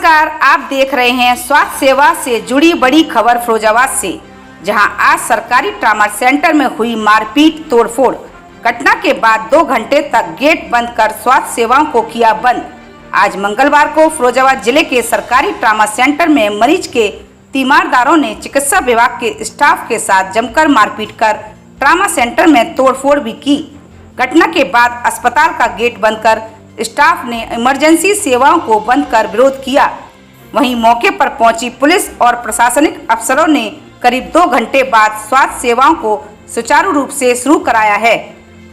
नमस्कार, आप देख रहे हैं स्वास्थ्य सेवा से जुड़ी बड़ी खबर फिरोजाबाद से, जहां आज सरकारी ट्रामा सेंटर में हुई मारपीट तोड़फोड़ घटना के बाद 2 घंटे तक गेट बंद कर स्वास्थ्य सेवाओं को किया बंद। आज मंगलवार को फिरोजाबाद जिले के सरकारी ट्रामा सेंटर में मरीज के तीमारदारों ने चिकित्सा विभाग के स्टाफ के साथ जमकर मारपीट कर ट्रामा सेंटर में तोड़फोड़ भी की। घटना के बाद अस्पताल का गेट बंद कर स्टाफ ने इमरजेंसी सेवाओं को बंद कर विरोध किया। वहीं मौके पर पहुंची पुलिस और प्रशासनिक अफसरों ने करीब 2 घंटे बाद स्वास्थ्य सेवाओं को सुचारू रूप से शुरू कराया है।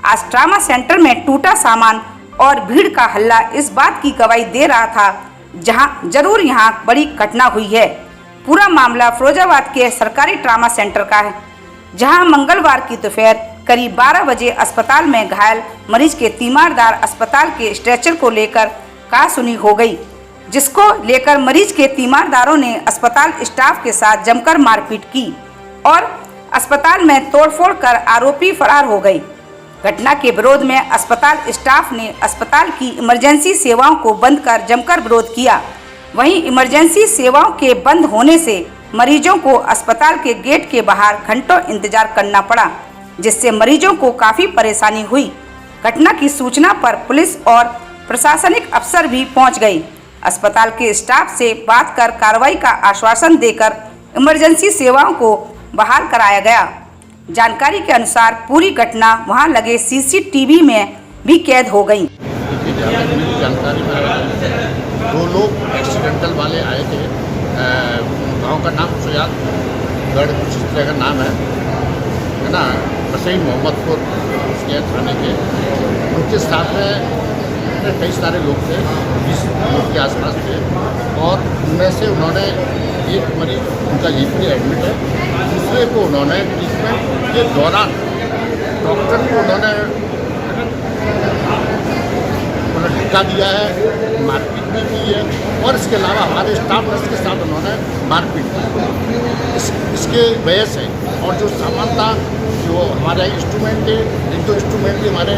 आज ट्रामा सेंटर में टूटा सामान और भीड़ का हल्ला इस बात की गवाही दे रहा था जहां जरूर यहां बड़ी घटना हुई है। पूरा मामला फिरोजाबाद के सरकारी ट्रामा सेंटर का है, जहां मंगलवार की दोपहर करीब 12 बजे अस्पताल में घायल मरीज के तीमारदार अस्पताल के स्ट्रेचर को लेकर कहासुनी हो गई, जिसको लेकर मरीज के तीमारदारों ने अस्पताल स्टाफ के साथ जमकर मारपीट की और अस्पताल में तोड़फोड़ कर आरोपी फरार हो गए। घटना के विरोध में अस्पताल स्टाफ ने अस्पताल की इमरजेंसी सेवाओं को बंद कर जमकर विरोध किया। वहीं इमरजेंसी सेवाओं के बंद होने से मरीजों को अस्पताल के गेट के बाहर घंटों इंतजार करना पड़ा, जिससे मरीजों को काफी परेशानी हुई। घटना की सूचना पर पुलिस और प्रशासनिक अफसर भी पहुंच गए। अस्पताल के स्टाफ से बात कर कार्रवाई का आश्वासन देकर इमरजेंसी सेवाओं को बहाल कराया गया। जानकारी के अनुसार पूरी घटना वहां लगे सीसीटीवी में भी कैद हो गई। जानकारी में 2 लोग एक्सीडेंटल वाले आए थे। गांव का नाम सुजातगढ़ कुछ इस तरह का नाम है ना, वसई मोहम्मदपुर उसके थाने के। उनके साथ में कई सारे लोग थे, 20 लोग के आसपास थे, और उनमें से उन्होंने एक मरीज उनका यहीं पर एडमिट है, दूसरे को उन्होंने ट्रीटमेंट के दौरान डॉक्टर को उन्होंने टिक्का दिया है, मारपीट भी की है, और इसके अलावा हमारे स्टाफ नर्स के साथ उन्होंने मारपीट की। इसके वजह से और जो सामान था, जो हमारे इंस्ट्रूमेंट थे, 1-2 इंस्ट्रूमेंट भी हमारे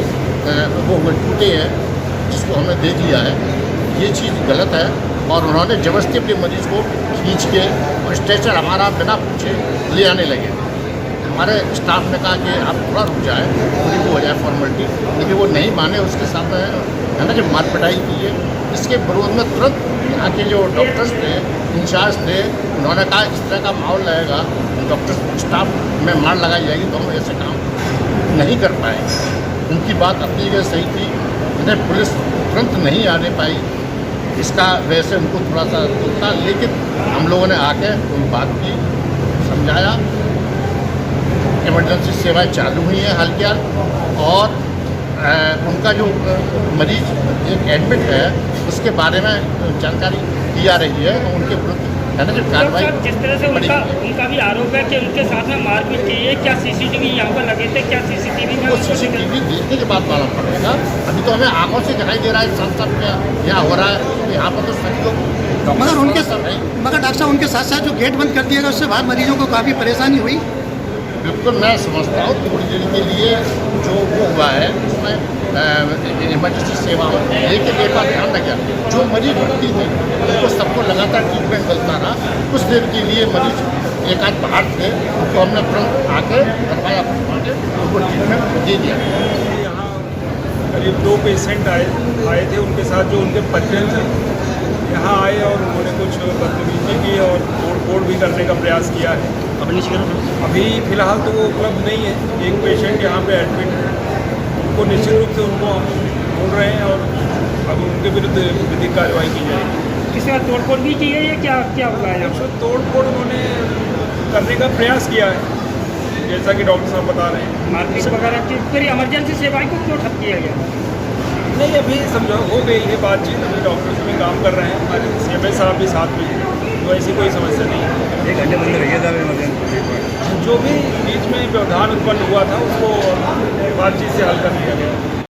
वो टूटे हैं, जिसको हमने देख लिया है। ये चीज़ गलत है और उन्होंने जबरदस्ती अपने मरीज़ को खींच के और स्ट्रेचर हमारा बिना पूछे ले आने लगे। हमारे स्टाफ ने कहा कि आप थोड़ा रुक जाए, पूरी हो जाए फॉर्मेलिटी, लेकिन वो नहीं माने। उसके साथ है ना, जो मार पिटाई की है, इसके विरोध में तुरंत यहाँ के जो डॉक्टर्स थे, इंचार्ज थे, उन्होंने कहा इस तरह का माहौल रहेगा, डॉक्टर स्टाफ में मार लगाई जाएगी तो हम ऐसे काम नहीं कर पाएंगे। उनकी बात अपनी जगह सही थी, इन्हें पुलिस तुरंत नहीं आने पाई, इसका वैसे उनको थोड़ा सा दुख था, लेकिन हम लोगों ने आके उन बात की, समझाया। इमरजेंसी सेवाएं चालू हुई हैं हाल-फिलहाल, और उनका जो मरीज एक एडमिट है उसके बारे में जानकारी दी जा रही है, और उनके विरुद्ध है ना जो कार्रवाई। जिस तरह से उनका भी आरोप है कि उनके साथ में मारपीट की है, क्या सीसीटीवी यहाँ पर लगे थे? क्या सीसीटीवी में? वो सीसीटीवी देखने के बाद मालूम पड़ेगा। अभी तो हमें आंखों से दिखाई दे रहा है साथ-साथ में यहाँ हो रहा है। यहाँ पर तो सभी लोग मगर डॉक्टर साहब उनके साथ साथ जो गेट बंद कर दिया गया उससे बाहर मरीजों को काफ़ी परेशानी हुई। बिल्कुल, मैं समझता हूँ थोड़ी देर के लिए जो वो हुआ है उसमें इमरजेंसी सेवाओं एक बात ध्यान रखा, जो मरीज भर्ती थे उनको सबको लगातार ट्रीटमेंट मिलता रहा। कुछ देर के लिए मरीज एक आध बाहर थे, उनको हमने तुरंत आकर करवाया, उनको ट्रीटमेंट दे दिया। यहाँ करीब 2 पेशेंट आए थे, उनके साथ जो उनके परिजन थे यहाँ आए और उन्होंने कुछ बदतमीजी की और तोड़-फोड़ भी करने का प्रयास किया है। अभी फिलहाल तो वो उपलब्ध नहीं है। एक पेशेंट यहाँ पे एडमिट है, उनको निश्चित रूप से उनको हम ढूंढ रहे हैं और अब उनके विरुद्ध विधिक कार्रवाई की जाएगी। किसी बार तोड़फोड़ भी की है या क्या हुआ है? तो तोड़-फोड़ उन्होंने करने का प्रयास किया है, जैसा कि डॉक्टर साहब बता रहे हैं। मारपीट वगैरह की फिर इमरजेंसी सेवाएं को क्यों ठप किया गया? नहीं, अभी समझो हो गई है बातचीत, अभी डॉक्टर से भी काम कर रहे हैं, हमारे CMS साहब भी साथ में हैं, तो ऐसी कोई समस्या नहीं है। 1 घंटे बंद रहिए था। जो भी बीच में व्यवधान उत्पन्न हुआ था उसको बातचीत से हल कर लिया गया।